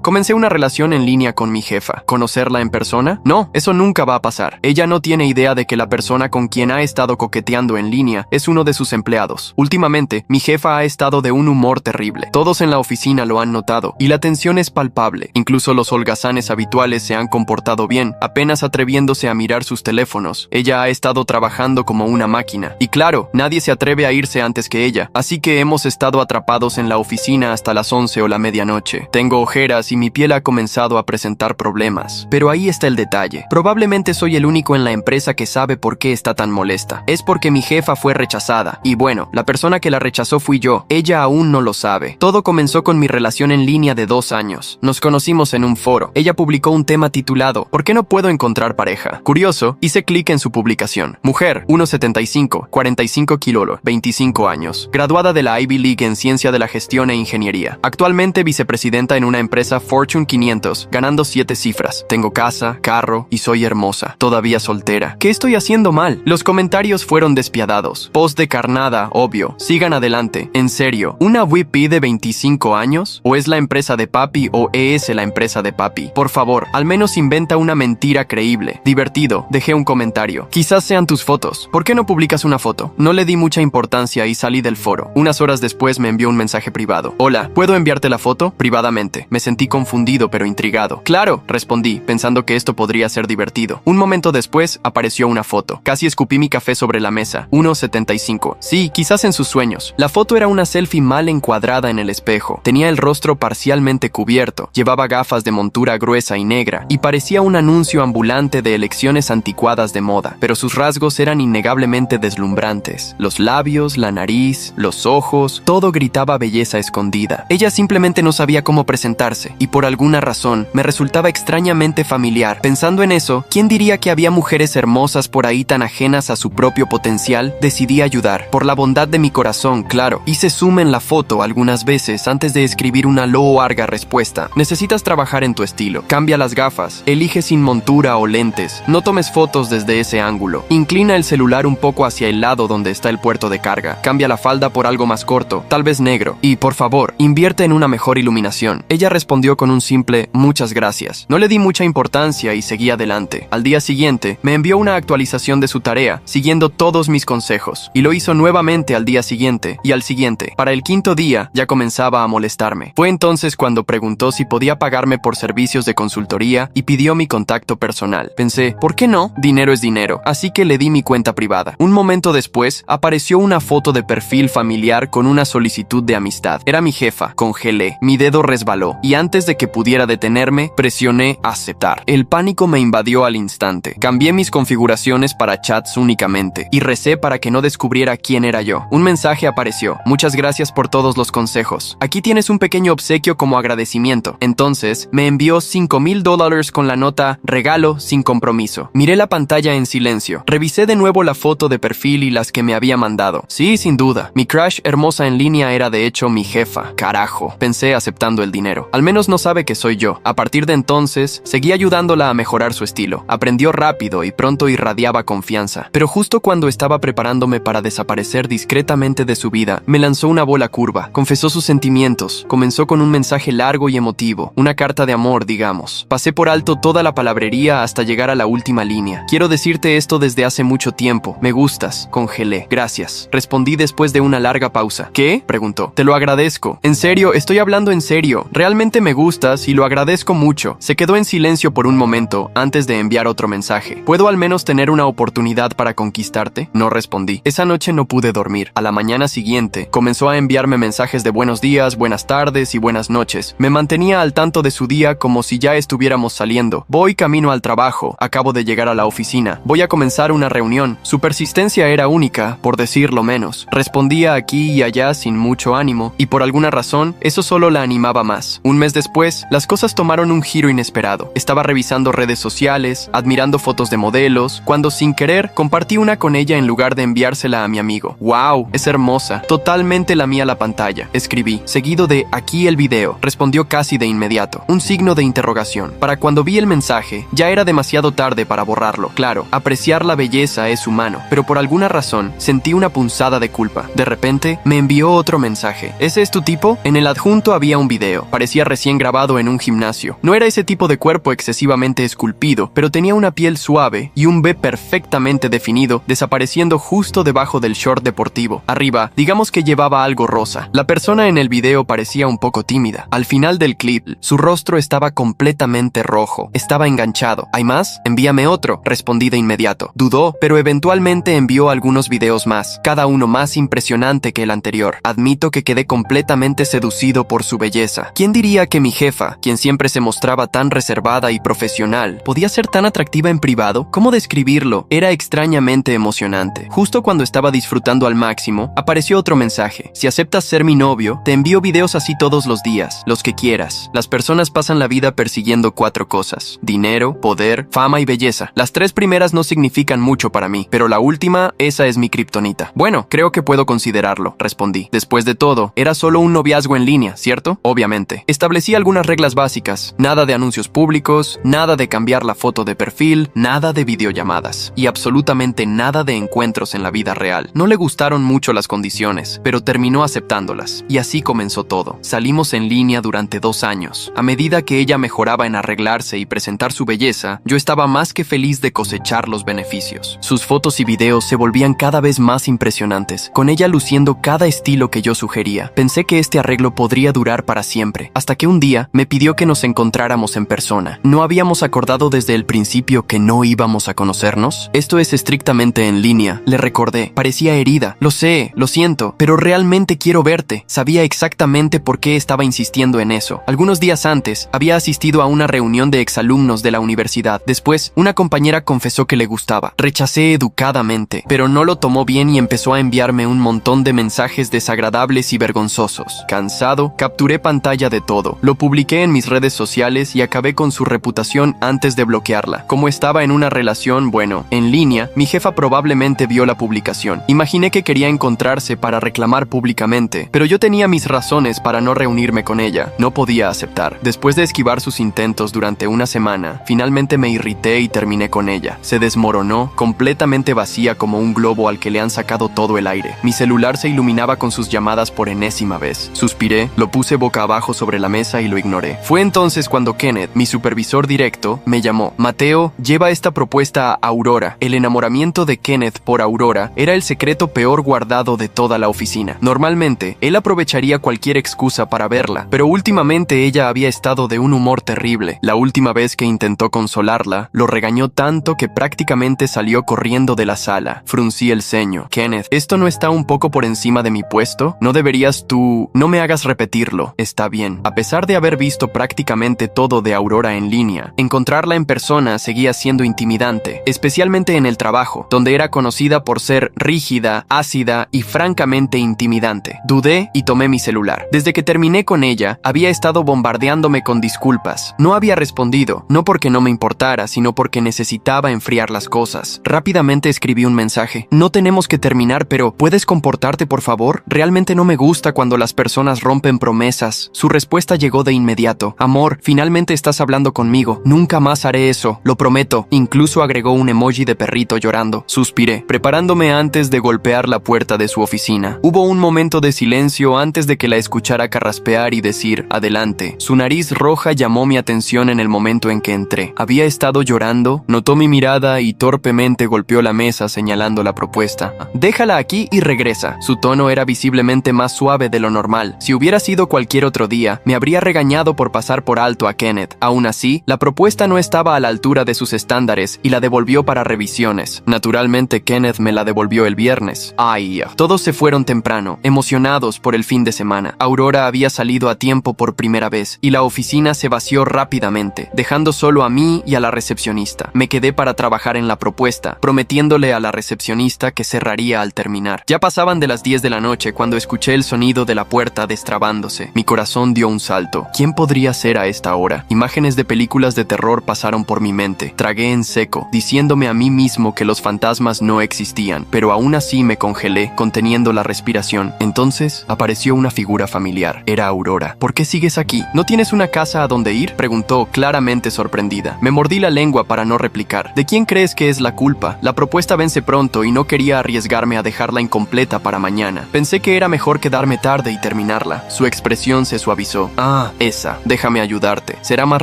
Comencé una relación en línea con mi jefa. ¿Conocerla en persona? No, eso nunca va a pasar. Ella no tiene idea de que la persona con quien ha estado coqueteando en línea es uno de sus empleados. Últimamente, mi jefa ha estado de un humor terrible. Todos en la oficina lo han notado, y la tensión es palpable. Incluso los holgazanes habituales se han comportado bien, apenas atreviéndose a mirar sus teléfonos. Ella ha estado trabajando como una máquina. Y claro, nadie se atreve a irse antes que ella, así que hemos estado atrapados en la oficina hasta las 11 o la medianoche. Tengo ojeras y mi piel ha comenzado a presentar problemas. Pero ahí está el detalle. Probablemente soy el único en la empresa que sabe por qué está tan molesta. Es porque mi jefa fue rechazada. Y bueno, la persona que la rechazó fui yo. Ella aún no lo sabe. Todo comenzó con mi relación en línea de 2 años. Nos conocimos en un foro. Ella publicó un tema titulado ¿Por qué no puedo encontrar pareja? Curioso, hice clic en su publicación. Mujer, 1,75, 45 kilos, 25 años. Graduada de la Ivy League en Ciencia de la Gestión e Ingeniería. Actualmente vicepresidenta en una empresa Fortune 500, ganando 7 cifras. Tengo casa, carro y soy hermosa. Todavía soltera. ¿Qué estoy haciendo mal? Los comentarios fueron despiadados. Post de carnada, obvio. Sigan adelante. En serio, ¿una VP de 25 años? ¿O es la empresa de papi o es la empresa de papi? Por favor, al menos inventa una mentira creíble. Divertido. Dejé un comentario. Quizás sean tus fotos. ¿Por qué no publicas una foto? No le di mucha importancia y salí del foro. Unas horas después me envió un mensaje privado. Hola, ¿puedo enviarte la foto? Privadamente. Me sentí confundido pero intrigado. Claro, respondí, pensando que esto podría ser divertido. Un momento después apareció una foto. Casi escupí mi café sobre la mesa. 1,75. Sí, quizás en sus sueños. La foto era una selfie mal encuadrada en el espejo. Tenía el rostro parcialmente cubierto. Llevaba gafas de montura gruesa y negra y parecía un anuncio ambulante de elecciones anticuadas de moda. Pero sus rasgos eran innegablemente deslumbrantes. Los labios, la nariz, los ojos, todo gritaba belleza escondida. Ella simplemente no sabía cómo presentarse y por alguna razón me resultaba extrañamente familiar. Pensando en eso, ¿quién diría que había mujeres hermosas por ahí tan ajenas a su propio potencial? Decidí ayudar. Por la bondad de mi corazón, claro. Hice zoom en la foto algunas veces antes de escribir una larga respuesta. Necesitas trabajar en tu estilo. Cambia las gafas. Elige sin montura o lentes. No tomes fotos desde ese ángulo. Inclina el celular un poco hacia el lado donde está el puerto de carga. Cambia la falda por algo más corto, tal vez negro. Y, por favor, invierte en una mejor iluminación. Ella respondió con un simple muchas gracias. No le di mucha importancia y seguí adelante. Al día siguiente, me envió una actualización de su tarea, siguiendo todos mis consejos. Y lo hizo nuevamente al día siguiente y al siguiente. Para el 5º día, ya comenzaba a molestarme. Fue entonces cuando preguntó si podía pagarme por servicios de consultoría y pidió mi contacto personal. Pensé, ¿por qué no? Dinero es dinero. Así que le di mi cuenta privada. Un momento después, apareció una foto de perfil familiar con una solicitud de amistad. Era mi jefa. Congelé. Mi dedo resbaló. Y antes de que pudiera detenerme, presioné aceptar. El pánico me invadió al instante. Cambié mis configuraciones para chats únicamente y recé para que no descubriera quién era yo. Un mensaje apareció. Muchas gracias por todos los consejos. Aquí tienes un pequeño obsequio como agradecimiento. Entonces, me envió $5,000 con la nota regalo sin compromiso. Miré la pantalla en silencio. Revisé de nuevo la foto de perfil y las que me había mandado. Sí, sin duda. Mi crush hermosa en línea era de hecho mi jefa. Carajo, pensé aceptando el dinero. Al menos no sabe que soy yo. A partir de entonces, seguí ayudándola a mejorar su estilo. Aprendió rápido y pronto irradiaba confianza. Pero justo cuando estaba preparándome para desaparecer discretamente de su vida, me lanzó una bola curva. Confesó sus sentimientos. Comenzó con un mensaje largo y emotivo. Una carta de amor, digamos. Pasé por alto toda la palabrería hasta llegar a la última línea. Quiero decirte esto desde hace mucho tiempo. Me gustas. Congelé. Gracias. Respondí después de una larga pausa. ¿Qué? Preguntó. Te lo agradezco. En serio, estoy hablando en serio. Realmente me gustas y lo agradezco mucho. Se quedó en silencio por un momento antes de enviar otro mensaje. ¿Puedo al menos tener una oportunidad para conquistarte? No respondí. Esa noche no pude dormir. A la mañana siguiente, comenzó a enviarme mensajes de buenos días, buenas tardes y buenas noches. Me mantenía al tanto de su día como si ya estuviéramos saliendo. Voy camino al trabajo. Acabo de llegar a la oficina. Voy a comenzar una reunión. Su persistencia era única, por decirlo menos. Respondía aquí y allá sin mucho ánimo, y por alguna razón, eso solo la animaba más. Un mes después, las cosas tomaron un giro inesperado. Estaba revisando redes sociales, admirando fotos de modelos, cuando sin querer compartí una con ella en lugar de enviársela a mi amigo. ¡Wow! Es hermosa. Totalmente la mía la pantalla. Escribí, seguido de aquí el video. Respondió casi de inmediato. Un signo de interrogación. Para cuando vi el mensaje, ya era demasiado tarde para borrarlo. Claro, apreciar la belleza es humano, pero por alguna razón sentí una punzada de culpa. De repente, me envió otro mensaje. ¿Ese es tu tipo? En el adjunto había un video. Parecía recién recién grabado en un gimnasio. No era ese tipo de cuerpo excesivamente esculpido, pero tenía una piel suave y un V perfectamente definido, desapareciendo justo debajo del short deportivo. Arriba, digamos que llevaba algo rosa. La persona en el video parecía un poco tímida. Al final del clip, su rostro estaba completamente rojo. Estaba enganchado. ¿Hay más? Envíame otro, respondí de inmediato. Dudó, pero eventualmente envió algunos videos más, cada uno más impresionante que el anterior. Admito que quedé completamente seducido por su belleza. ¿Quién diría que mi jefa, quien siempre se mostraba tan reservada y profesional, podía ser tan atractiva en privado? ¿Cómo describirlo? Era extrañamente emocionante. Justo cuando estaba disfrutando al máximo, apareció otro mensaje. Si aceptas ser mi novio, te envío videos así todos los días, los que quieras. Las personas pasan la vida persiguiendo 4 cosas: dinero, poder, fama y belleza. Las 3 primeras no significan mucho para mí, pero la última, esa es mi kriptonita. Bueno, creo que puedo considerarlo, respondí. Después de todo, era solo un noviazgo en línea, ¿cierto? Obviamente. Establecí algunas reglas básicas. Nada de anuncios públicos, nada de cambiar la foto de perfil, nada de videollamadas y absolutamente nada de encuentros en la vida real. No le gustaron mucho las condiciones, pero terminó aceptándolas. Y así comenzó todo. Salimos en línea durante 2 años. A medida que ella mejoraba en arreglarse y presentar su belleza, yo estaba más que feliz de cosechar los beneficios. Sus fotos y videos se volvían cada vez más impresionantes, con ella luciendo cada estilo que yo sugería. Pensé que este arreglo podría durar para siempre, hasta que un día me pidió que nos encontráramos en persona. ¿No habíamos acordado desde el principio que no íbamos a conocernos? Esto es estrictamente en línea, le recordé. Parecía herida. Lo sé, lo siento, pero realmente quiero verte. Sabía exactamente por qué estaba insistiendo en eso. Algunos días antes, había asistido a una reunión de exalumnos de la universidad. Después, una compañera confesó que le gustaba. Rechacé educadamente, pero no lo tomó bien y empezó a enviarme un montón de mensajes desagradables y vergonzosos. Cansado, capturé pantalla de todo. Lo publiqué en mis redes sociales y acabé con su reputación antes de bloquearla. Como estaba en una relación, bueno, en línea, mi jefa probablemente vio la publicación. Imaginé que quería encontrarse para reclamar públicamente, pero yo tenía mis razones para no reunirme con ella. No podía aceptar. Después de esquivar sus intentos durante una semana, finalmente me irrité y terminé con ella. Se desmoronó, completamente vacía como un globo al que le han sacado todo el aire. Mi celular se iluminaba con sus llamadas por enésima vez. Suspiré, lo puse boca abajo sobre la mesa y lo ignoré. Fue entonces cuando Kenneth, mi supervisor directo, me llamó. Mateo, lleva esta propuesta a Aurora. El enamoramiento de Kenneth por Aurora era el secreto peor guardado de toda la oficina. Normalmente, él aprovecharía cualquier excusa para verla, pero últimamente ella había estado de un humor terrible. La última vez que intentó consolarla, lo regañó tanto que prácticamente salió corriendo de la sala. Fruncí el ceño. Kenneth, ¿esto no está un poco por encima de mi puesto? ¿No deberías tú...? No me hagas repetirlo. Está bien. A pesar de haber visto prácticamente todo de Aurora en línea, encontrarla en persona seguía siendo intimidante, especialmente en el trabajo, donde era conocida por ser rígida, ácida y francamente intimidante. Dudé y tomé mi celular. Desde que terminé con ella, había estado bombardeándome con disculpas. No había respondido, no porque no me importara, sino porque necesitaba enfriar las cosas. Rápidamente escribí un mensaje. No tenemos que terminar, pero ¿puedes comportarte, por favor? Realmente no me gusta cuando las personas rompen promesas. Su respuesta llegó de inmediato. Amor, finalmente estás hablando conmigo. Nunca más haré eso, lo prometo. Incluso agregó un emoji de perrito llorando. Suspiré, preparándome antes de golpear la puerta de su oficina. Hubo un momento de silencio antes de que la escuchara carraspear y decir, adelante. Su nariz roja llamó mi atención en el momento en que entré. Había estado llorando, notó mi mirada y torpemente golpeó la mesa señalando la propuesta. Déjala aquí y regresa. Su tono era visiblemente más suave de lo normal. Si hubiera sido cualquier otro día, me habría regañado por pasar por alto a Kenneth. Aún así, la propuesta no estaba a la altura de sus estándares y la devolvió para revisiones. Naturalmente, Kenneth me la devolvió el viernes. Ay, todos se fueron temprano, emocionados por el fin de semana. Aurora había salido a tiempo por primera vez y la oficina se vació rápidamente, dejando solo a mí y a la recepcionista. Me quedé para trabajar en la propuesta, prometiéndole a la recepcionista que cerraría al terminar. Ya pasaban de las 10 de la noche cuando escuché el sonido de la puerta destrabándose. Mi corazón dio un salto. ¿Quién podría ser a esta hora? Imágenes de películas de terror pasaron por mi mente. Tragué en seco, diciéndome a mí mismo que los fantasmas no existían, pero aún así me congelé, conteniendo la respiración. Entonces apareció una figura familiar. Era Aurora. ¿Por qué sigues aquí? ¿No tienes una casa a donde ir? Preguntó, claramente sorprendida. Me mordí la lengua para no replicar. ¿De quién crees que es la culpa? La propuesta vence pronto y no quería arriesgarme a dejarla incompleta para mañana. Pensé que era mejor quedarme tarde y terminarla. Su expresión se suavizó. Esa. Déjame ayudarte. Será más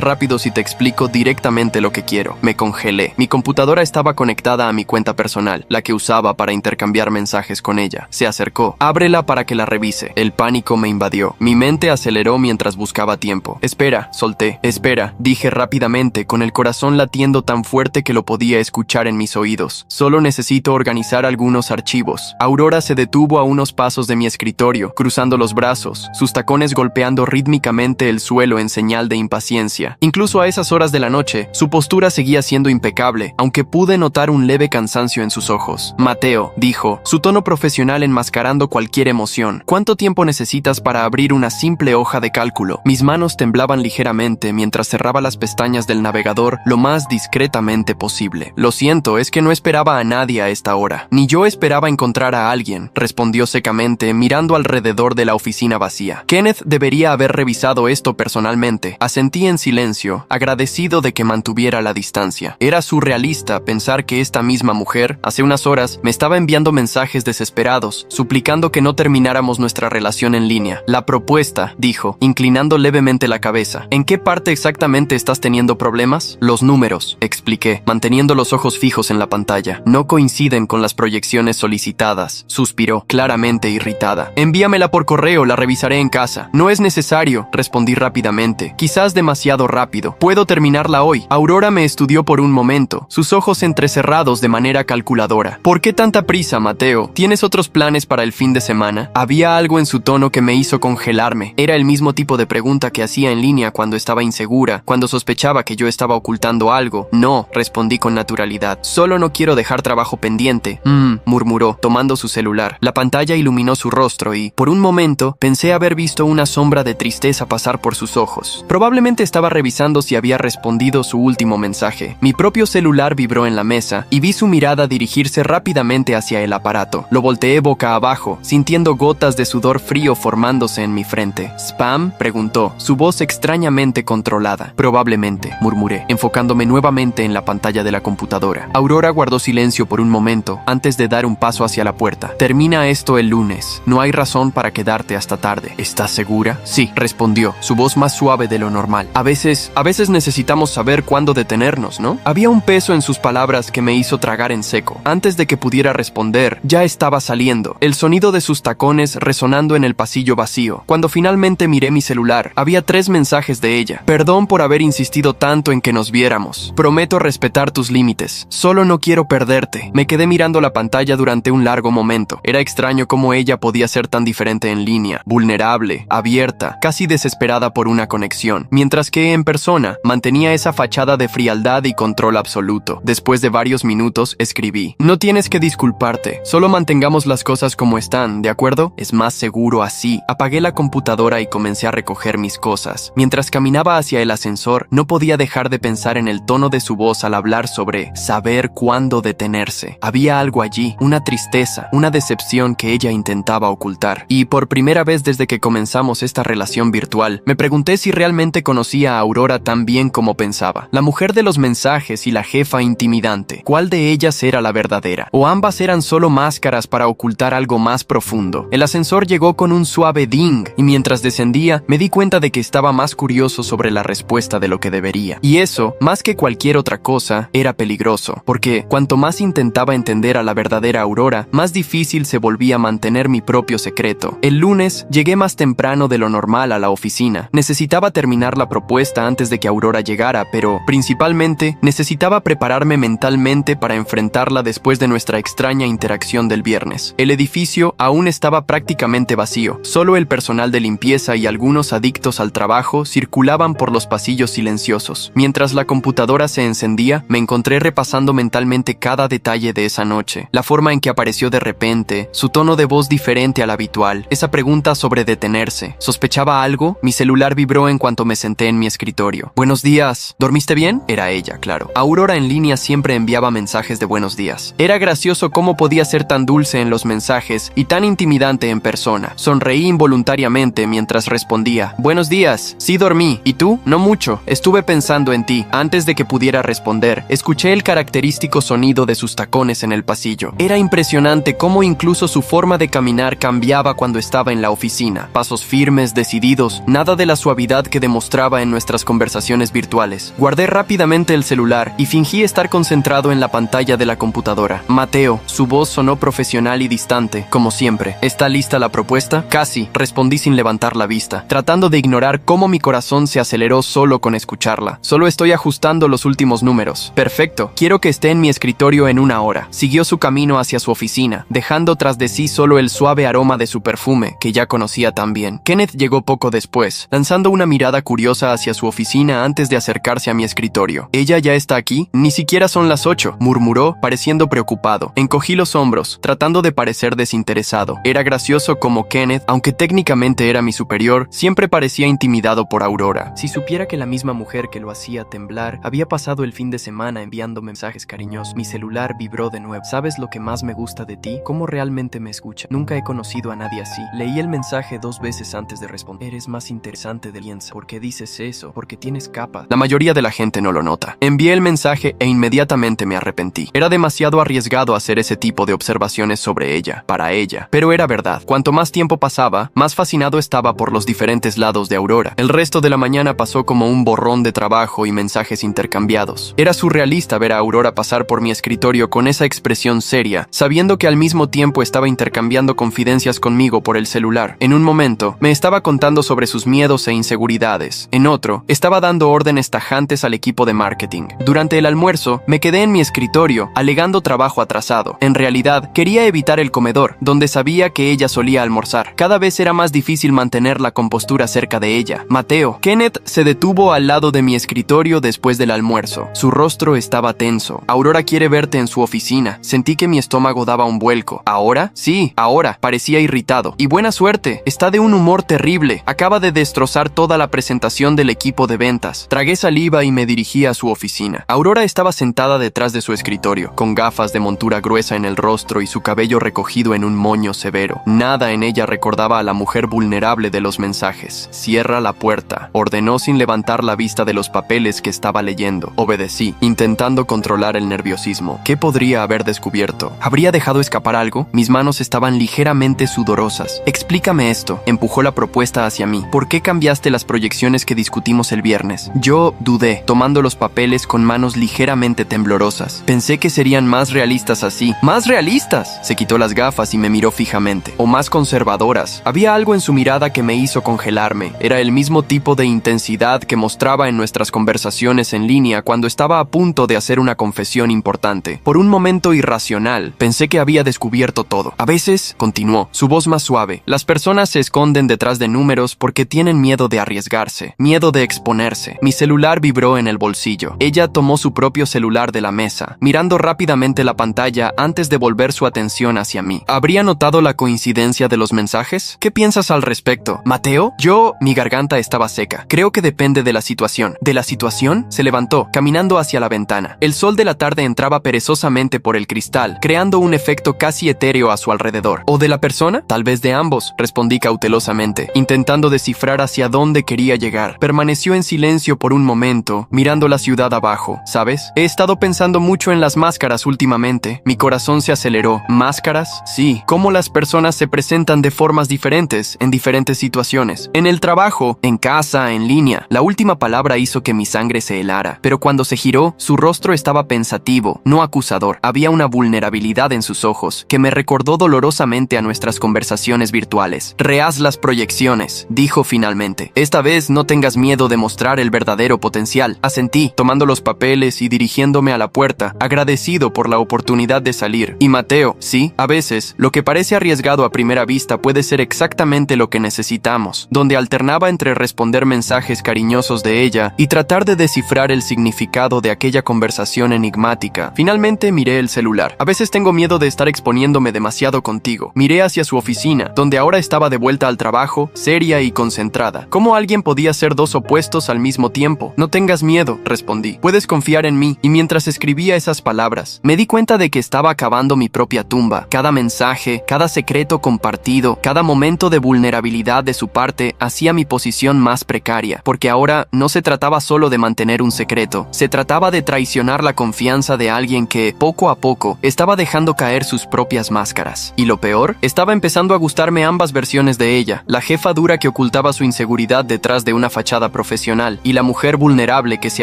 rápido si te explico directamente lo que quiero. Me congelé. Mi computadora estaba conectada a mi cuenta personal, la que usaba para intercambiar mensajes con ella. Se acercó. Ábrela para que la revise. El pánico me invadió. Mi mente aceleró mientras buscaba tiempo. Espera, solté. Espera, dije rápidamente, con el corazón latiendo tan fuerte que lo podía escuchar en mis oídos. Solo necesito organizar algunos archivos. Aurora se detuvo a unos pasos de mi escritorio, cruzando los brazos, sus tacones golpeando rítmicamente el suelo en señal de impaciencia. Incluso a esas horas de la noche, su postura seguía siendo impecable, aunque pude notar un leve cansancio en sus ojos. Mateo, dijo, su tono profesional enmascarando cualquier emoción. ¿Cuánto tiempo necesitas para abrir una simple hoja de cálculo? Mis manos temblaban ligeramente mientras cerraba las pestañas del navegador lo más discretamente posible. Lo siento, es que no esperaba a nadie a esta hora. Ni yo esperaba encontrar a alguien, respondió secamente, mirando alrededor de la oficina vacía. Kenneth debería haber revisado esto personalmente. Asentí en silencio, agradecido de que mantuviera la distancia. Era surrealista pensar que esta misma mujer, hace unas horas, me estaba enviando mensajes desesperados, suplicando que no termináramos nuestra relación en línea. La propuesta, dijo, inclinando levemente la cabeza. ¿En qué parte exactamente estás teniendo problemas? Los números, expliqué, manteniendo los ojos fijos en la pantalla. No coinciden con las proyecciones solicitadas, suspiró, claramente irritada. Envíamela por correo, la revisaré en casa. No es necesario, respondí rápidamente. Quizás demasiado rápido. Puedo terminarla hoy. Aurora me estudió por un momento, sus ojos entrecerrados de manera calculadora. ¿Por qué tanta prisa, Mateo? ¿Tienes otros planes para el fin de semana? Había algo en su tono que me hizo congelarme. Era el mismo tipo de pregunta que hacía en línea cuando estaba insegura, cuando sospechaba que yo estaba ocultando algo. No, respondí con naturalidad. Solo no quiero dejar trabajo pendiente. Murmuró, tomando su celular. La pantalla iluminó su rostro y, por un momento, pensé haber visto una sombra de tristeza pasar por sus ojos. Probablemente estaba revisando si había respondido su último mensaje. Mi propio celular vibró en la mesa y vi su mirada dirigirse rápidamente hacia el aparato. Lo volteé boca abajo, sintiendo gotas de sudor frío formándose en mi frente. ¿Spam?, preguntó, su voz extrañamente controlada. Probablemente, murmuré, enfocándome nuevamente en la pantalla de la computadora. Aurora guardó silencio por un momento, antes de dar un paso hacia la puerta. Termina esto el lunes. No hay razón para quedarte hasta tarde. ¿Estás segura? Sí, respondió, su voz más suave de lo normal. A veces necesitamos saber cuándo detenernos, ¿no? Había un peso en sus palabras que me hizo tragar en seco. Antes de que pudiera responder, ya estaba saliendo, el sonido de sus tacones resonando en el pasillo vacío. Cuando finalmente miré mi celular, había 3 mensajes de ella. Perdón por haber insistido tanto en que nos viéramos. Prometo respetar tus límites. Solo no quiero perderte. Me quedé mirando la pantalla durante un largo momento. Era extraño cómo ella podía ser tan diferente en línea, vulnerable, abierta, casi desesperada por una conexión, mientras que en persona mantenía esa fachada de frialdad y control absoluto. Después de varios minutos, escribí: no tienes que disculparte, solo mantengamos las cosas como están, ¿de acuerdo? Es más seguro así. Apagué la computadora y comencé a recoger mis cosas. Mientras caminaba hacia el ascensor, no podía dejar de pensar en el tono de su voz al hablar sobre saber cuándo detenerse. Había algo allí, una tristeza, una decepción que ella intentaba ocultar. Y por primera vez desde que comenzamos esta relación virtual, me pregunté si realmente conocía a Aurora tan bien como pensaba. La mujer de los mensajes y la jefa intimidante. ¿Cuál de ellas era la verdadera? ¿O ambas eran solo máscaras para ocultar algo más profundo? El ascensor llegó con un suave ding, y mientras descendía, me di cuenta de que estaba más curioso sobre la respuesta de lo que debería. Y eso, más que cualquier otra cosa, era peligroso, porque cuanto más intentaba entender a la verdadera Aurora, más difícil se volvía mantener mi propio secreto. El lunes, llegué más temprano de lo normal a la oficina. Necesitaba terminar la propuesta antes de que Aurora llegara, pero, principalmente, necesitaba prepararme mentalmente para enfrentarla después de nuestra extraña interacción del viernes. El edificio aún estaba prácticamente vacío. Solo el personal de limpieza y algunos adictos al trabajo circulaban por los pasillos silenciosos. Mientras la computadora se encendía, me encontré repasando mentalmente cada detalle de esa noche. La forma en que apareció de repente, su tono de voz diferente al habitual, esa pregunta sobre detenerse. ¿Sospechaba algo? Mi celular vibró en cuanto me senté en mi escritorio. Buenos días. ¿Dormiste bien? Era ella, claro. Aurora en línea siempre enviaba mensajes de buenos días. Era gracioso cómo podía ser tan dulce en los mensajes y tan intimidante en persona. Sonreí involuntariamente mientras respondía: buenos días. Sí, dormí. ¿Y tú? No mucho. Estuve pensando en ti. Antes de que pudiera responder, escuché el característico sonido de sus tacones en el pasillo. Era impresionante cómo incluso su forma de caminar cambiaba cuando estaba en la oficina. Pasos firmes, decididos, nada de la suavidad que demostraba en nuestras conversaciones virtuales. Guardé rápidamente el celular y fingí estar concentrado en la pantalla de la computadora. Mateo, su voz sonó profesional y distante, como siempre. ¿Está lista la propuesta? Casi, respondí sin levantar la vista, tratando de ignorar cómo mi corazón se aceleró solo con escucharla. Solo estoy ajustando los últimos números. Perfecto, quiero que esté en mi escritorio en 1 hora. Siguió su camino hacia su oficina, dejando tras de sí solo el suave aroma de su perfume, que ya conocía tan bien. Kenneth llegó poco después, lanzando una mirada curiosa hacia su oficina antes de acercarse a mi escritorio. ¿Ella ya está aquí? Ni siquiera son las 8, murmuró, pareciendo preocupado. Encogí los hombros, tratando de parecer desinteresado. Era gracioso como Kenneth, aunque técnicamente era mi superior, siempre parecía intimidado por Aurora. Si supiera que la misma mujer que lo hacía temblar había pasado el fin de semana enviando mensajes cariñosos. Mi celular vibró de nuevo. ¿Sabes lo que más me gusta de ti? ¿Cómo realmente me escucha? Nunca he conocido a nadie así. Leí el mensaje 2 veces antes de responder. Eres más interesante de piensa. ¿Por qué dices eso? Porque tienes capa. La mayoría de la gente no lo nota. Envié el mensaje e inmediatamente me arrepentí. Era demasiado arriesgado hacer ese tipo de observaciones sobre ella, para ella. Pero era verdad. Cuanto más tiempo pasaba, más fascinado estaba por los diferentes lados de Aurora. El resto de la mañana pasó como un borrón de trabajo y mensajes intercambiados. Era surrealista ver a Aurora pasar por mi escritorio con esa expresión seria, sabiendo que al mismo tiempo estaba intercambiando confidencias conmigo por el celular. En un momento, me estaba contando sobre sus miedos e inseguridades. En otro, estaba dando órdenes tajantes al equipo de marketing. Durante el almuerzo, me quedé en mi escritorio, alegando trabajo atrasado. En realidad, quería evitar el comedor, donde sabía que ella solía almorzar. Cada vez era más difícil mantener la compostura cerca de ella. Mateo. Kenneth se detuvo al lado de mi escritorio después del almuerzo. Su rostro estaba tenso. Aurora quiere verte en su oficina. Sentí que mi estómago daba un vuelco. ¿Ahora? Sí, ahora. Parecía irritado. Y buena suerte. Está de un humor terrible. Acaba de destrozar toda la presentación del equipo de ventas. Tragué saliva y me dirigí a su oficina. Aurora estaba sentada detrás de su escritorio, con gafas de montura gruesa en el rostro y su cabello recogido en un moño severo. Nada en ella recordaba a la mujer vulnerable de los mensajes. Cierra la puerta, ordenó sin levantar la vista de los papeles que estaba leyendo. Obedecí, intentando controlar el nerviosismo. ¿Qué podría haber descubierto? ¿Habría dejado escapar algo? Mis manos estaban ligeramente sudorosas. Explícame esto. Empujó la propuesta hacia mí. ¿Por qué cambiaste las proyecciones que discutimos el viernes? Yo dudé, tomando los papeles con manos ligeramente temblorosas. Pensé que serían más realistas así. ¡Más realistas! Se quitó las gafas y me miró fijamente. O más conservadoras. Había algo en su mirada que me hizo congelarme. Era el mismo tipo de intensidad que mostraba en nuestras conversaciones en línea cuando estaba a punto de hacer una confesión importante. Por un momento irracional, pensé que había descubierto todo. A veces, continuó, su voz más suave, las personas se esconden detrás de números porque tienen miedo de arriesgarse, miedo de exponerse. Mi celular vibró en el bolsillo. Ella tomó su propio celular de la mesa, mirando rápidamente la pantalla antes de volver su atención hacia mí. ¿Habría notado la coincidencia de los mensajes? ¿Qué piensas al respecto? ¿Mateo? Mi garganta estaba seca. Creo que depende de la situación. ¿De la situación? Se levantó, caminando hacia la ventana. El sol de la tarde entraba perezosamente por el cristal, creando un efecto casi etéreo a su alrededor. ¿O de la persona? Tal vez de ambos, respondí cautelosamente, intentando descifrar hacia dónde quería llegar. Permaneció en silencio por un momento, mirando la ciudad abajo. ¿Sabes? He estado pensando mucho en las máscaras últimamente. Mi corazón se aceleró. ¿Máscaras? Sí. Cómo las personas se presentan de formas diferentes en diferentes situaciones. En el trabajo, en casa, en línea. La última palabra hizo que mi sangre se helara. Pero cuando se giró, su rostro estaba pensativo, no acusador. Había una vulnerabilidad en sus ojos que me recordó dolorosamente a nuestras conversaciones virtuales. Rehaz las proyecciones, dijo finalmente. Esta vez no tengas miedo de mostrar el verdadero potencial. Asentí, tomando los papeles y dirigiéndome a la puerta, agradecido por la oportunidad de salir. Y Mateo, sí, a veces, lo que parece arriesgado a primera vista puede ser exactamente lo que necesitamos. Donde alternaba entre responder mensajes cariñosos de ella y tratar de descifrar el significado de aquella conversación enigmática. Finalmente miré el celular. A veces tengo miedo de estar exponiéndome demasiado contigo. Miré hacia su oficina, donde ahora estaba de vuelta al trabajo, seria y concentrada. ¿Cómo alguien podía ser dos opuestos al mismo tiempo? No tengas miedo, respondí. Puedes confiar en mí. Y mientras escribía esas palabras, me di cuenta de que estaba cavando mi propia tumba. Cada mensaje, cada secreto compartido, cada momento de vulnerabilidad de su parte hacía mi posición más precaria, porque ahora no se trataba solo de mantener un secreto, se trataba de traicionar la confianza de alguien que, poco a poco, estaba dejando caer sus propias máscaras. Y lo peor, estaba empezando a gustarme ambas versiones de ella, la jefa dura que ocultaba disfrazaba su inseguridad detrás de una fachada profesional y la mujer vulnerable que se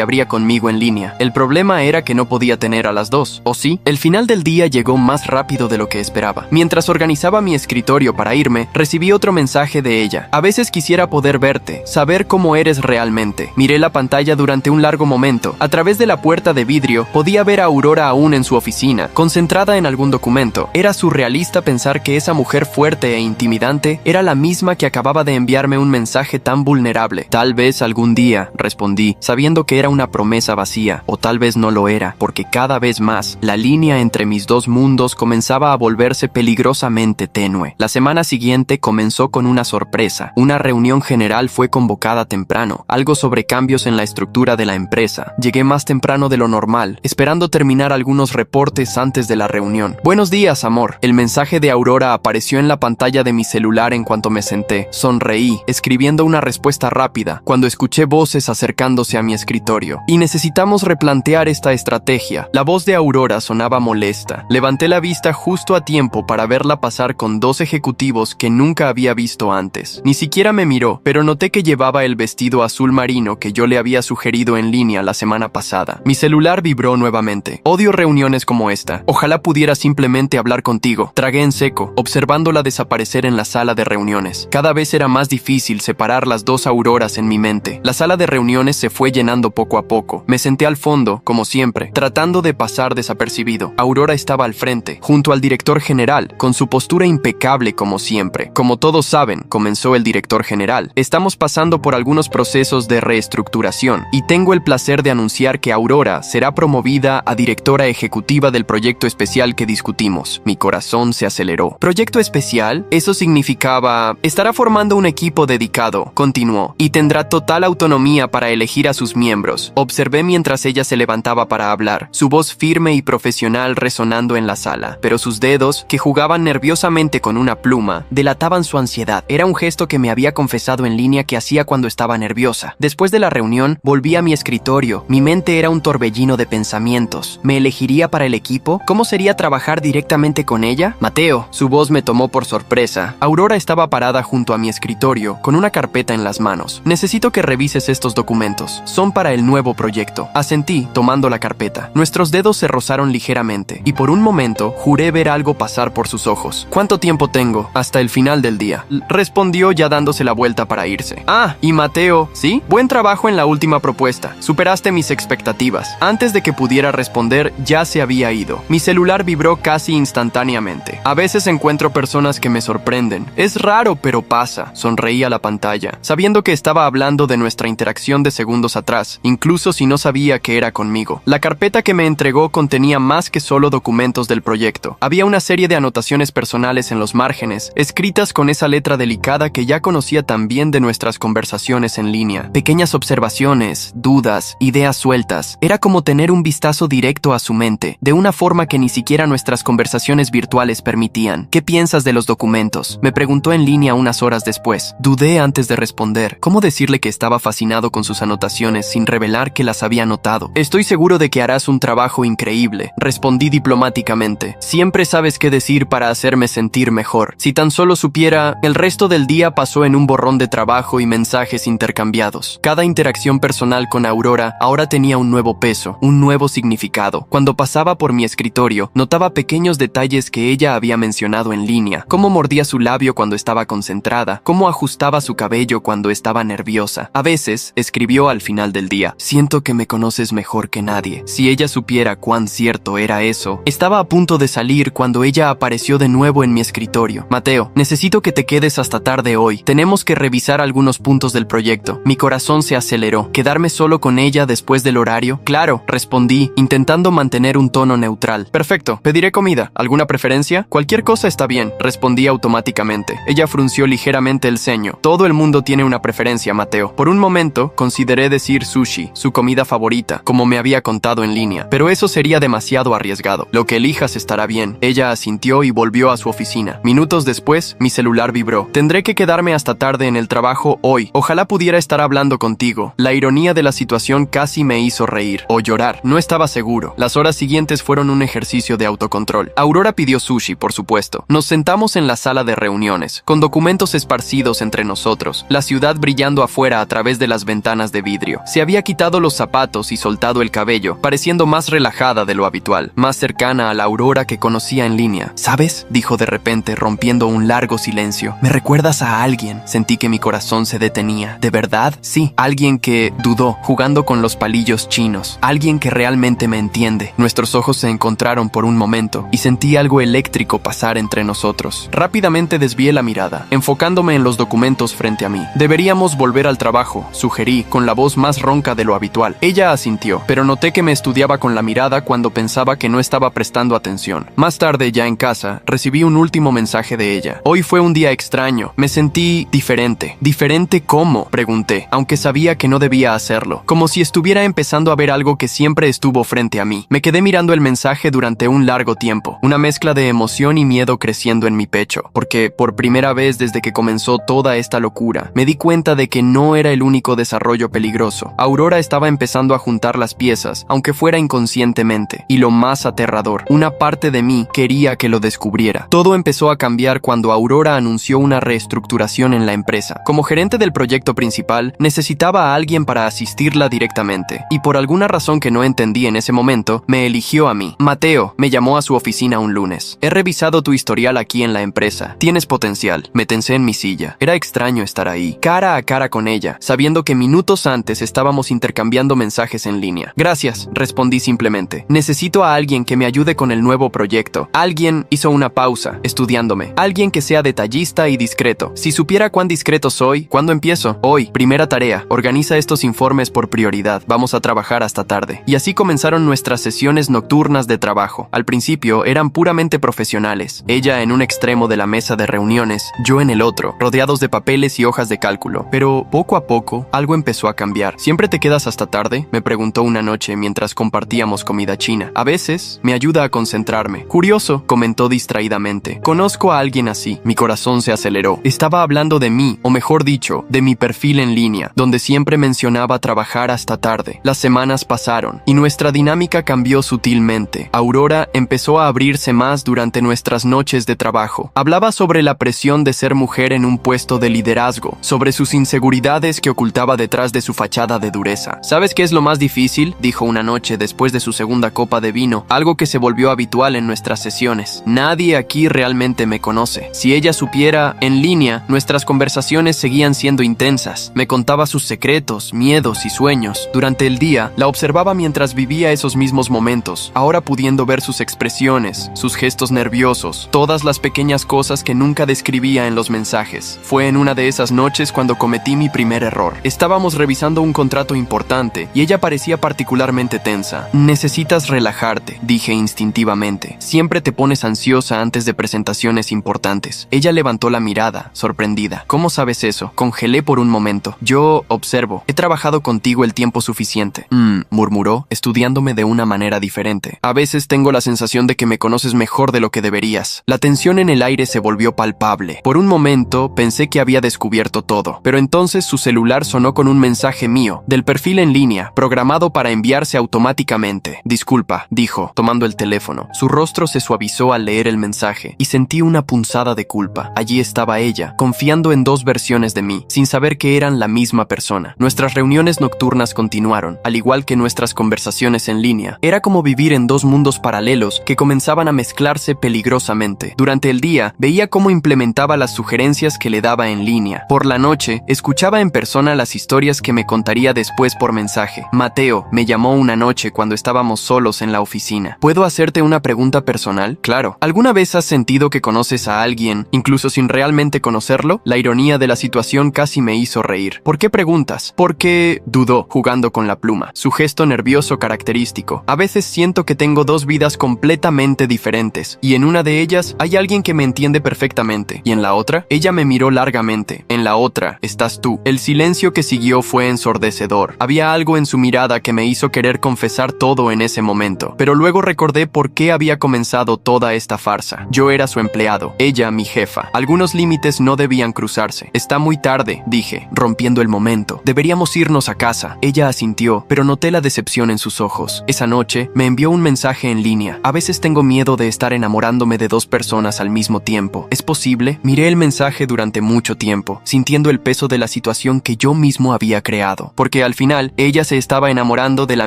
abría conmigo en línea. El problema era que no podía tener a las dos, ¿o sí? El final del día llegó más rápido de lo que esperaba. Mientras organizaba mi escritorio para irme, recibí otro mensaje de ella. A veces quisiera poder verte, saber cómo eres realmente. Miré la pantalla durante un largo momento. A través de la puerta de vidrio podía ver a Aurora aún en su oficina, concentrada en algún documento. Era surrealista pensar que esa mujer fuerte e intimidante era la misma que acababa de enviarme un mensaje tan vulnerable. Tal vez algún día, respondí, sabiendo que era una promesa vacía, o tal vez no lo era, porque cada vez más, la línea entre mis dos mundos comenzaba a volverse peligrosamente tenue. La semana siguiente comenzó con una sorpresa. Una reunión general fue convocada temprano, algo sobre cambios en la estructura de la empresa. Llegué más temprano de lo normal, esperando terminar algunos reportes antes de la reunión. Buenos días, amor. El mensaje de Aurora apareció en la pantalla de mi celular en cuanto me senté. Sonreí, escribiendo una respuesta rápida, cuando escuché voces acercándose a mi escritorio. Y necesitamos replantear esta estrategia. La voz de Aurora sonaba molesta. Levanté la vista justo a tiempo para verla pasar con dos ejecutivos que nunca había visto antes. Ni siquiera me miró, pero noté que llevaba el vestido azul marino que yo le había sugerido en línea la semana pasada. Mi celular vibró nuevamente. Odio reuniones como esta. Ojalá pudiera simplemente hablar contigo. Tragué en seco, observándola desaparecer en la sala de reuniones. Cada vez era más difícil separar las dos Auroras en mi mente. La sala de reuniones se fue llenando poco a poco. Me senté al fondo, como siempre, tratando de pasar desapercibido. Aurora estaba al frente, junto al director general, con su postura impecable como siempre. Como todos saben, comenzó el director general, estamos pasando por algunos procesos de reestructuración y tengo el placer de anunciar que Aurora será promovida a directora ejecutiva del proyecto especial que discutimos. Mi corazón se aceleró. ¿Proyecto especial? Eso significaba... Estará formando un equipo dedicado, continuó, y tendrá total autonomía para elegir a sus miembros. Observé mientras ella se levantaba para hablar, su voz firme y profesional resonando en la sala, pero sus dedos, que jugaban nerviosamente con una pluma, delataban su ansiedad. Era un gesto que me había confesado en línea que hacía cuando estaba nerviosa. Después de la reunión, volví a mi escritorio. Mi mente era un torbellino de pensamientos. ¿Me elegiría para el equipo? ¿Cómo sería trabajar directamente con ella? Mateo, su voz me tomó por sorpresa. Aurora estaba parada junto a mi escritorio, con una carpeta en las manos. Necesito que revises estos documentos. Son para el nuevo proyecto. Asentí, tomando la carpeta. Nuestros dedos se rozaron ligeramente, y por un momento juré ver algo pasar por sus ojos. ¿Cuánto tiempo tengo? Hasta el final del día. Respondió ya dándose la vuelta para irse. Ah, y Mateo, ¿sí? Buen trabajo en la última propuesta. Superaste mis expectativas. Antes de que pudiera responder, ya se había ido. Mi celular vibró casi instantáneamente. A veces encuentro personas que me sorprenden. Es raro, pero pasa. Sonreí a la pantalla, sabiendo que estaba hablando de nuestra interacción de segundos atrás, incluso si no sabía que era conmigo. La carpeta que me entregó contenía más que solo documentos del proyecto. Había una serie de anotaciones personales en los márgenes, escritas con esa letra delicada que ya conocía también de nuestras conversaciones en línea. Pequeñas observaciones, dudas, ideas sueltas. Era como tener un vistazo directo a su mente, de una forma que ni siquiera nuestras conversaciones virtuales permitían. ¿Qué piensas de los documentos?, me preguntó en línea unas horas después. Dudé antes de responder. ¿Cómo decirle que estaba fascinado con sus anotaciones sin revelar que las había notado? Estoy seguro de que harás un trabajo increíble, respondí diplomáticamente. Siempre sabes qué decir para hacerme sentir mejor. Si tan solo supiera... El resto del día pasó en un borrón de trabajo y mensajes intercambiados. Cada interacción personal con Aurora ahora tenía un nuevo peso, un nuevo significado. Cuando pasaba por mi escritorio, notaba pequeños detalles que ella había mencionado en línea. Cómo mordía su labio cuando estaba concentrada, cómo ajustaba su cabello cuando estaba nerviosa. A veces, escribió al final del día, siento que me conoces mejor que nadie. Si ella supiera cuán cierto era eso. Estaba a punto de salir cuando ella apareció de nuevo en mi escritorio. Mateo, necesito que te quedes hasta tarde hoy. Tenemos que revisar algunos puntos del proyecto. Mi corazón se aceleró. ¿Quedarme solo con ella después del horario? Claro, respondí, intentando mantener un tono neutral. Perfecto, pediré comida. ¿Alguna preferencia? Cualquier cosa está bien, respondí automáticamente. Ella frunció ligeramente el ceño. Todo el mundo tiene una preferencia, Mateo. Por un momento, consideré decir sushi, su comida favorita, como me había contado en línea, pero eso sería demasiado arriesgado. Lo que elijas estará bien. Ella asintió y volvió a su oficina. Minutos después, mi celular vibró. Tendré que quedarme hasta tarde en el trabajo hoy. Ojalá pudiera estar hablando contigo. La ironía de la situación casi me hizo reír o llorar. No estaba seguro. Las horas siguientes fueron un ejercicio de autocontrol. Aurora pidió sushi, por supuesto. Nos sentamos en la sala de reuniones, con documentos esparcidos entre entre nosotros, la ciudad brillando afuera a través de las ventanas de vidrio. Se había quitado los zapatos y soltado el cabello, pareciendo más relajada de lo habitual, más cercana a la Aurora que conocía en línea. ¿Sabes?, dijo de repente, rompiendo un largo silencio. ¿Me recuerdas a alguien? Sentí que mi corazón se detenía. ¿De verdad? Sí, alguien que dudó, jugando con los palillos chinos. Alguien que realmente me entiende. Nuestros ojos se encontraron por un momento y sentí algo eléctrico pasar entre nosotros. Rápidamente desvié la mirada, enfocándome en los documentos frente a mí. Deberíamos volver al trabajo, sugerí, con la voz más ronca de lo habitual. Ella asintió, pero noté que me estudiaba con la mirada cuando pensaba que no estaba prestando atención. Más tarde, ya en casa, recibí un último mensaje de ella. Hoy fue un día extraño. Me sentí diferente. ¿Diferente cómo?, pregunté, aunque sabía que no debía hacerlo. Como si estuviera empezando a ver algo que siempre estuvo frente a mí. Me quedé mirando el mensaje durante un largo tiempo, una mezcla de emoción y miedo creciendo en mi pecho, porque por primera vez desde que comenzó toda esta locura, me di cuenta de que no era el único desarrollo peligroso. Aurora estaba empezando a juntar las piezas, aunque fuera inconscientemente, y lo más aterrador, una parte de mí quería que lo descubriera. Todo empezó a cambiar cuando Aurora anunció una reestructuración en la empresa. Como gerente del proyecto principal, necesitaba a alguien para asistirla directamente, y por alguna razón que no entendí en ese momento, me eligió a mí. Mateo me llamó a su oficina un lunes. He revisado tu historial aquí en la empresa. Tienes potencial. Me tensé en mi silla. Era extraño estar ahí, cara a cara con ella, sabiendo que minutos antes estábamos intercambiando mensajes en línea. Gracias, respondí simplemente. Necesito a alguien que me ayude con el nuevo proyecto. Alguien hizo una pausa, estudiándome. Alguien que sea detallista y discreto. Si supiera cuán discreto soy, ¿cuándo empiezo? Hoy. Primera tarea. Organiza estos informes por prioridad. Vamos a trabajar hasta tarde. Y así comenzaron nuestras sesiones nocturnas de trabajo. Al principio eran puramente profesionales. Ella en un extremo de la mesa de reuniones, yo en el otro, rodeados de papeles y hojas de cálculo. Pero poco a poco, algo empezó a cambiar. ¿Siempre te quedas hasta tarde?, me preguntó una noche mientras compartíamos comida china. A veces, me ayuda a concentrarme. Curioso, comentó distraídamente. Conozco a alguien así. Mi corazón se aceleró. Estaba hablando de mí, o mejor dicho, de mi perfil en línea, donde siempre mencionaba trabajar hasta tarde. Las semanas pasaron, y nuestra dinámica cambió sutilmente. Aurora empezó a abrirse más durante nuestras noches de trabajo. Hablaba sobre la presión de ser mujer en un puesto de liderazgo, sobre sus inseguridades que ocultaba detrás de su fachada de dureza. ¿Sabes qué es lo más difícil?, dijo una noche después de su segunda copa de vino, algo que se volvió habitual en nuestras sesiones. Nadie aquí realmente me conoce. Si ella supiera, en línea, nuestras conversaciones seguían siendo intensas. Me contaba sus secretos, miedos y sueños. Durante el día, la observaba mientras vivía esos mismos momentos, ahora pudiendo ver sus expresiones, sus gestos nerviosos, todas las pequeñas cosas que nunca describía en los mensajes. Fue en una de esas noches cuando cometí mi primer error. Estábamos revisando un contrato importante y ella parecía particularmente tensa. Necesitas relajarte, dije instintivamente. Siempre te pones ansiosa antes de presentaciones importantes. Ella levantó la mirada, sorprendida. ¿Cómo sabes eso? Congelé por un momento. Yo observo. He trabajado contigo el tiempo suficiente. Murmuró, estudiándome de una manera diferente. A veces tengo la sensación de que me conoces mejor de lo que deberías. La tensión en el aire se volvió palpable. Por un momento pensé que había descubierto todo, pero entonces su celular sonó con un mensaje mío, del perfil en línea, programado para enviarse automáticamente. Disculpa, dijo, tomando el teléfono. Su rostro se suavizó al leer el mensaje, y sentí una punzada de culpa. Allí estaba ella, confiando en dos versiones de mí, sin saber que eran la misma persona. Nuestras reuniones nocturnas continuaron, al igual que nuestras conversaciones en línea. Era como vivir en dos mundos paralelos que comenzaban a mezclarse peligrosamente. Durante el día, veía cómo implementaba las sugerencias que le daba en línea. Por la noche, escuchaba en persona las historias que me contaría después por mensaje. Mateo me llamó una noche cuando estábamos solos en la oficina. ¿Puedo hacerte una pregunta personal? Claro. ¿Alguna vez has sentido que conoces a alguien, incluso sin realmente conocerlo? La ironía de la situación casi me hizo reír. ¿Por qué preguntas? Porque dudó, jugando con la pluma. Su gesto nervioso característico. A veces siento que tengo dos vidas completamente diferentes, y en una de ellas hay alguien que me entiende perfectamente, y en la otra, ella me miró largamente. En la otra, estás tú. El silencio que siguió fue ensordecedor. Había algo en su mirada que me hizo querer confesar todo en ese momento, pero luego recordé por qué había comenzado toda esta farsa. Yo era su empleado, ella mi jefa. Algunos límites no debían cruzarse. Está muy tarde, dije, rompiendo el momento. Deberíamos irnos a casa. Ella asintió, pero noté la decepción en sus ojos. Esa noche, me envió un mensaje en línea. A veces tengo miedo de estar enamorándome de dos personas al mismo tiempo. ¿Es posible? Miré el mensaje durante mucho mucho tiempo, sintiendo el peso de la situación que yo mismo había creado, porque al final ella se estaba enamorando de la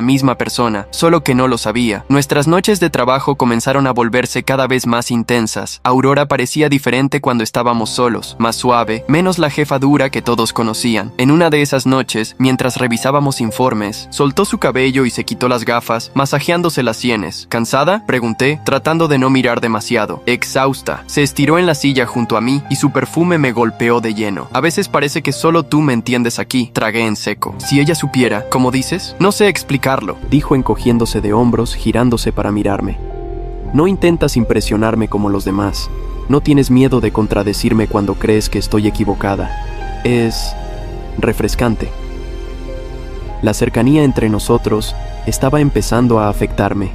misma persona, solo que no lo sabía. Nuestras noches de trabajo comenzaron a volverse cada vez más intensas. Aurora parecía diferente cuando estábamos solos, más suave, menos la jefa dura que todos conocían. En una de esas noches, mientras revisábamos informes, soltó su cabello y se quitó las gafas, masajeándose las sienes. ¿Cansada?, pregunté, tratando de no mirar demasiado. Exhausta. Se estiró en la silla junto a mí y su perfume me golpeó de lleno. A veces parece que solo tú me entiendes aquí, tragué en seco. Si ella supiera, ¿cómo dices? No sé explicarlo, dijo encogiéndose de hombros, girándose para mirarme. No intentas impresionarme como los demás. No tienes miedo de contradecirme cuando crees que estoy equivocada. Es refrescante. La cercanía entre nosotros estaba empezando a afectarme.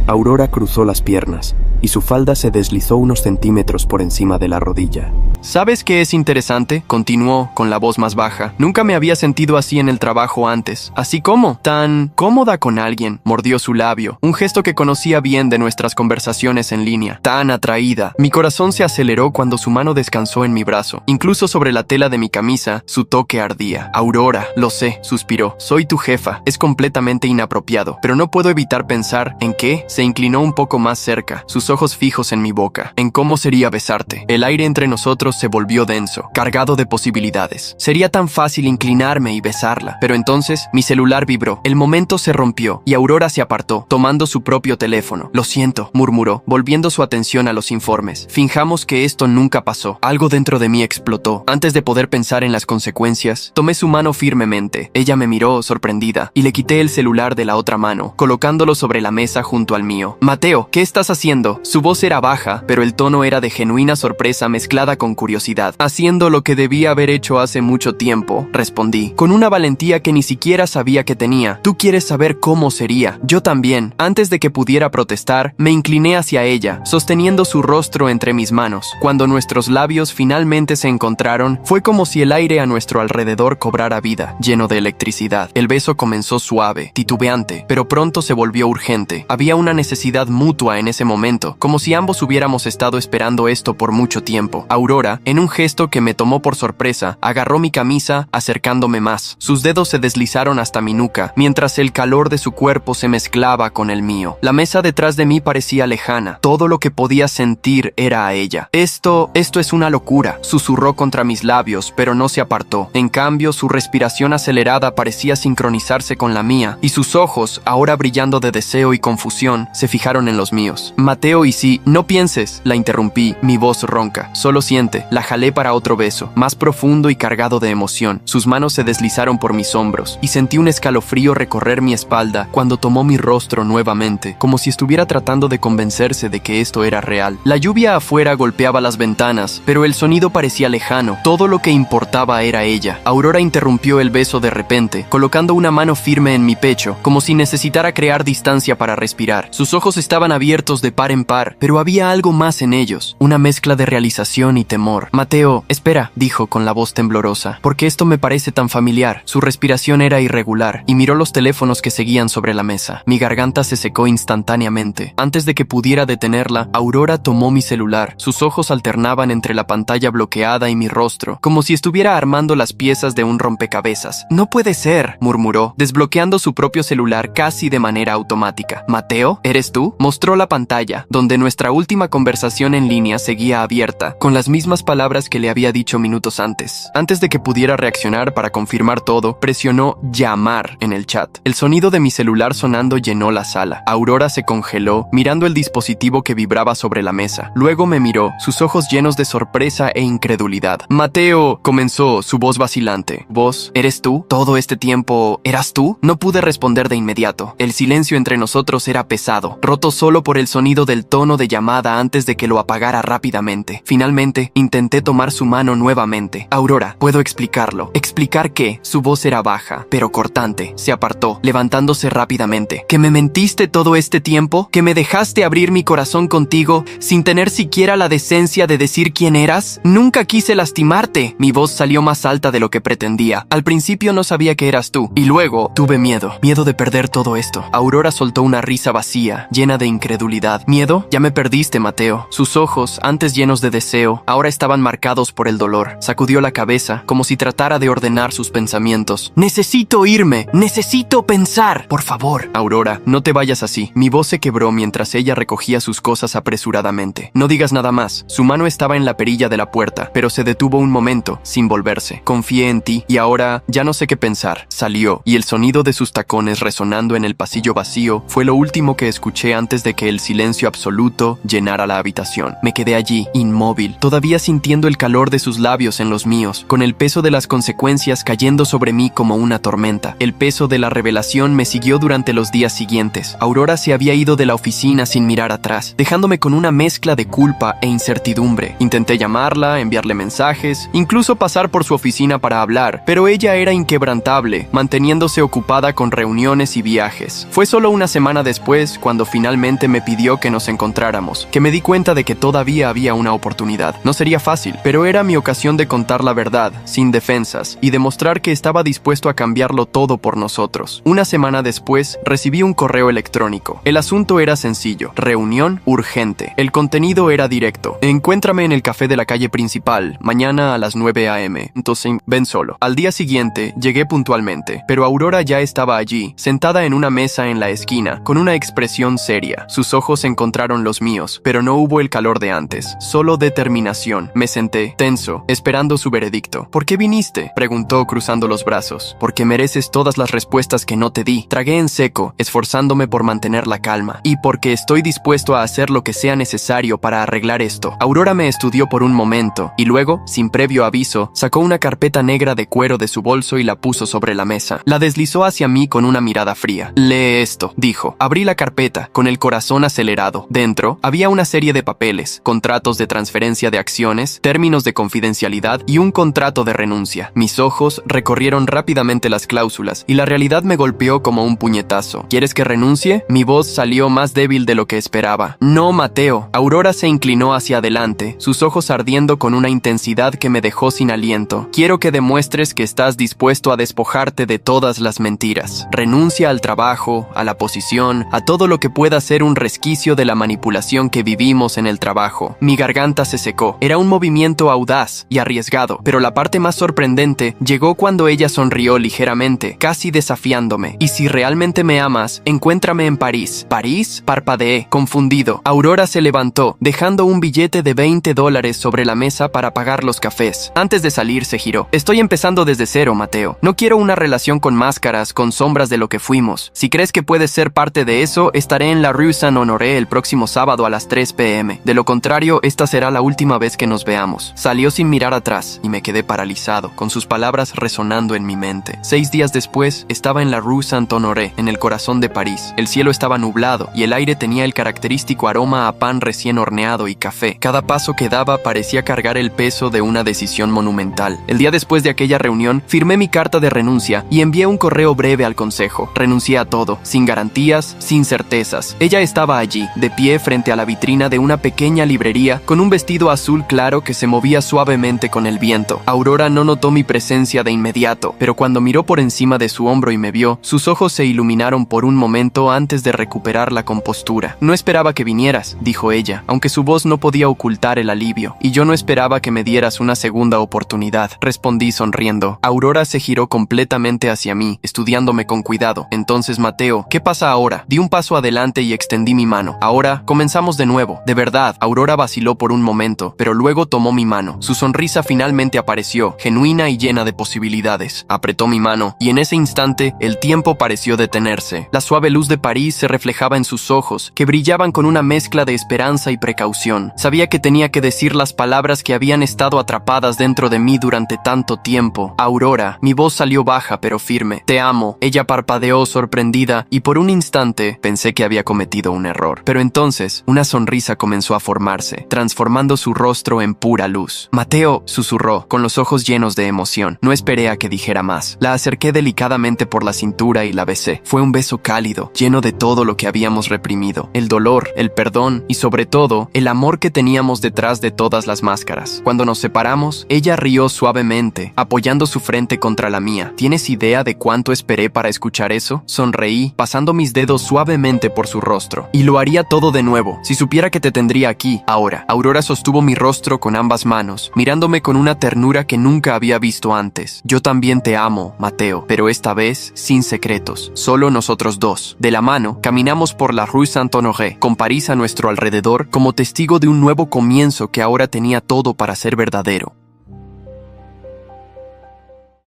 Aurora cruzó las piernas y su falda se deslizó unos centímetros por encima de la rodilla. ¿Sabes qué es interesante?, continuó con la voz más baja. Nunca me había sentido así en el trabajo antes. ¿Así como? Tan cómoda con alguien. Mordió su labio, un gesto que conocía bien de nuestras conversaciones en línea. Tan atraída. Mi corazón se aceleró cuando su mano descansó en mi brazo. Incluso sobre la tela de mi camisa, su toque ardía. Aurora, lo sé, suspiró. Soy tu jefa. Es completamente inapropiado, pero no puedo evitar pensar en qué. Se inclinó un poco más cerca, sus ojos fijos en mi boca. En cómo sería besarte. El aire entre nosotros se volvió denso, cargado de posibilidades. Sería tan fácil inclinarme y besarla. Pero entonces, mi celular vibró. El momento se rompió y Aurora se apartó, tomando su propio teléfono. Lo siento, murmuró, volviendo su atención a los informes. Finjamos que esto nunca pasó. Algo dentro de mí explotó. Antes de poder pensar en las consecuencias, tomé su mano firmemente. Ella me miró, sorprendida, y le quité el celular de la otra mano, colocándolo sobre la mesa junto al mío. Mateo, ¿qué estás haciendo? Su voz era baja, pero el tono era de genuina sorpresa mezclada con curiosidad. Haciendo lo que debía haber hecho hace mucho tiempo, respondí, con una valentía que ni siquiera sabía que tenía. Tú quieres saber cómo sería. Yo también. Antes de que pudiera protestar, me incliné hacia ella, sosteniendo su rostro entre mis manos. Cuando nuestros labios finalmente se encontraron, fue como si el aire a nuestro alrededor cobrara vida, lleno de electricidad. El beso comenzó suave, titubeante, pero pronto se volvió urgente. Había una necesidad mutua en ese momento, como si ambos hubiéramos estado esperando esto por mucho tiempo. Aurora, en un gesto que me tomó por sorpresa, agarró mi camisa, acercándome más. Sus dedos se deslizaron hasta mi nuca, mientras el calor de su cuerpo se mezclaba con el mío. La mesa detrás de mí parecía lejana. Todo lo que podía sentir era a ella. Esto es una locura, susurró contra mis labios, pero no se apartó. En cambio, su respiración acelerada parecía sincronizarse con la mía, y sus ojos, ahora brillando de deseo y confusión, se fijaron en los míos. Mateo, y sí, no pienses, la interrumpí, mi voz ronca. Solo siente. La jalé para otro beso, más profundo y cargado de emoción. Sus manos se deslizaron por mis hombros, y sentí un escalofrío recorrer mi espalda cuando tomó mi rostro nuevamente, como si estuviera tratando de convencerse de que esto era real. La lluvia afuera golpeaba las ventanas, pero el sonido parecía lejano. Todo lo que importaba era ella. Aurora interrumpió el beso de repente, colocando una mano firme en mi pecho, como si necesitara crear distancia para respirar. Sus ojos estaban abiertos de par en par, pero había algo más en ellos, una mezcla de realización y temor. Mateo, espera, dijo con la voz temblorosa, porque esto me parece tan familiar. Su respiración era irregular, y miró los teléfonos que seguían sobre la mesa. Mi garganta se secó instantáneamente. Antes de que pudiera detenerla, Aurora tomó mi celular. Sus ojos alternaban entre la pantalla bloqueada y mi rostro, como si estuviera armando las piezas de un rompecabezas. No puede ser, murmuró, desbloqueando su propio celular casi de manera automática. Mateo, ¿eres tú? Mostró la pantalla, donde nuestra última conversación en línea seguía abierta, con las mismas palabras que le había dicho minutos antes. Antes de que pudiera reaccionar para confirmar todo, presionó llamar en el chat. El sonido de mi celular sonando llenó la sala. Aurora se congeló, mirando el dispositivo que vibraba sobre la mesa. Luego me miró, sus ojos llenos de sorpresa e incredulidad. Mateo, comenzó, su voz vacilante. ¿Vos? ¿Eres tú? ¿Todo este tiempo eras tú? No pude responder de inmediato. El silencio entre nosotros era pesado, roto solo por el sonido del tono de llamada antes de que lo apagara rápidamente. Finalmente, intenté tomar su mano nuevamente. Aurora, puedo explicarlo. ¿Explicar qué? Su voz era baja, pero cortante. Se apartó, levantándose rápidamente. ¿Que me mentiste todo este tiempo? ¿Que me dejaste abrir mi corazón contigo sin tener siquiera la decencia de decir quién eras? Nunca quise lastimarte. Mi voz salió más alta de lo que pretendía. Al principio no sabía que eras tú, y luego tuve miedo de perder todo esto. Aurora soltó una risa vacía vacía, llena de incredulidad. ¿Miedo? Ya me perdiste, Mateo. Sus ojos, antes llenos de deseo, ahora estaban marcados por el dolor. Sacudió la cabeza, como si tratara de ordenar sus pensamientos. «Necesito irme. Necesito pensar. Por favor». «Aurora, no te vayas así». Mi voz se quebró mientras ella recogía sus cosas apresuradamente. «No digas nada más». Su mano estaba en la perilla de la puerta, pero se detuvo un momento, sin volverse. «Confié en ti, y ahora ya no sé qué pensar». Salió, y el sonido de sus tacones resonando en el pasillo vacío fue lo último que escuché antes de que el silencio absoluto llenara la habitación. Me quedé allí, inmóvil, todavía sintiendo el calor de sus labios en los míos, con el peso de las consecuencias cayendo sobre mí como una tormenta. El peso de la revelación me siguió durante los días siguientes. Aurora se había ido de la oficina sin mirar atrás, dejándome con una mezcla de culpa e incertidumbre. Intenté llamarla, enviarle mensajes, incluso pasar por su oficina para hablar, pero ella era inquebrantable, manteniéndose ocupada con reuniones y viajes. Fue solo una semana después, cuando finalmente me pidió que nos encontráramos, que me di cuenta de que todavía había una oportunidad. No sería fácil, pero era mi ocasión de contar la verdad, sin defensas, y demostrar que estaba dispuesto a cambiarlo todo por nosotros. Una semana después, recibí un correo electrónico. El asunto era sencillo: reunión urgente. El contenido era directo: encuéntrame en el café de la calle principal, mañana a las 9 a.m. Entonces, ven solo. Al día siguiente, llegué puntualmente, pero Aurora ya estaba allí, sentada en una mesa en la esquina, con una expresión seria. Sus ojos encontraron los míos, pero no hubo el calor de antes, solo determinación. Me senté, tenso, esperando su veredicto. «¿Por qué viniste?», preguntó cruzando los brazos. «Porque mereces todas las respuestas que no te di». Tragué en seco, esforzándome por mantener la calma. «Y porque estoy dispuesto a hacer lo que sea necesario para arreglar esto». Aurora me estudió por un momento, y luego, sin previo aviso, sacó una carpeta negra de cuero de su bolso y la puso sobre la mesa. La deslizó hacia mí con una mirada fría. «Lee esto», dijo. Abrí la carpeta, con el corazón acelerado. Dentro, había una serie de papeles: contratos de transferencia de acciones, términos de confidencialidad y un contrato de renuncia. Mis ojos recorrieron rápidamente las cláusulas, y la realidad me golpeó como un puñetazo. «¿Quieres que renuncie?». Mi voz salió más débil de lo que esperaba. «No, Mateo». Aurora se inclinó hacia adelante, sus ojos ardiendo con una intensidad que me dejó sin aliento. «Quiero que demuestres que estás dispuesto a despojarte de todas las mentiras. Renuncia al trabajo, a la posición, a todo lo que pueda ser un resquicio de la manipulación que vivimos en el trabajo». Mi garganta se secó. Era un movimiento audaz y arriesgado, pero la parte más sorprendente llegó cuando ella sonrió ligeramente, casi desafiándome. «Y si realmente me amas, encuéntrame en París». «¿París?». Parpadeé, confundido. Aurora se levantó, dejando un billete de $20 sobre la mesa para pagar los cafés. Antes de salir, se giró. «Estoy empezando desde cero, Mateo. No quiero una relación con máscaras, con sombras de lo que fuimos. Si crees que puedes ser parte de eso, estaré en la Rue Saint-Honoré el próximo sábado a las 3 p.m. De lo contrario, esta será la última vez que nos veamos». Salió sin mirar atrás, y me quedé paralizado, con sus palabras resonando en mi mente. 6 días después, estaba en la Rue Saint-Honoré, en el corazón de París. El cielo estaba nublado, y el aire tenía el característico aroma a pan recién horneado y café. Cada paso que daba parecía cargar el peso de una decisión monumental. El día después de aquella reunión, firmé mi carta de renuncia y envié un correo breve al consejo. Renuncié a todo, sin garantías, sin certezas. Ella estaba allí, de pie frente a la vitrina de una pequeña librería, con un vestido azul claro que se movía suavemente con el viento. Aurora no notó mi presencia de inmediato, pero cuando miró por encima de su hombro y me vio, sus ojos se iluminaron por un momento antes de recuperar la compostura. «No esperaba que vinieras», dijo ella, aunque su voz no podía ocultar el alivio. «Y yo no esperaba que me dieras una segunda oportunidad», respondí sonriendo. Aurora se giró completamente hacia mí, estudiándome con cuidado. «Entonces, Mateo, ¿qué pasa ahora?». Di un paso adelante y extendí mi mano. «Ahora, comenzamos de nuevo». «De verdad». Aurora vaciló por un momento, pero luego tomó mi mano. Su sonrisa finalmente apareció, genuina y llena de posibilidades. Apretó mi mano, y en ese instante, el tiempo pareció detenerse. La suave luz de París se reflejaba en sus ojos, que brillaban con una mezcla de esperanza y precaución. Sabía que tenía que decir las palabras que habían estado atrapadas dentro de mí durante tanto tiempo. «Aurora». Mi voz salió baja pero firme. «Te amo». Ella parpadeó sorprendida, y por un instante pensé que había cometido un error. Pero entonces, una sonrisa comenzó a formarse, transformando su rostro en pura luz. «Mateo», susurró, con los ojos llenos de emoción. No esperé a que dijera más. La acerqué delicadamente por la cintura y la besé. Fue un beso cálido, lleno de todo lo que habíamos reprimido: el dolor, el perdón y, sobre todo, el amor que teníamos detrás de todas las máscaras. Cuando nos separamos, ella rió suavemente, apoyando su frente contra la mía. ¿Tienes idea de cuánto esperé para escuchar eso? Sonreí, pasando mis dedos suavemente suavemente por su rostro. Y lo haría todo de nuevo, si supiera que te tendría aquí, ahora. Aurora sostuvo mi rostro con ambas manos, mirándome con una ternura que nunca había visto antes. Yo también te amo, Mateo, pero esta vez sin secretos, solo nosotros dos. De la mano, caminamos por la Rue Saint-Honoré, con París a nuestro alrededor, como testigo de un nuevo comienzo que ahora tenía todo para ser verdadero.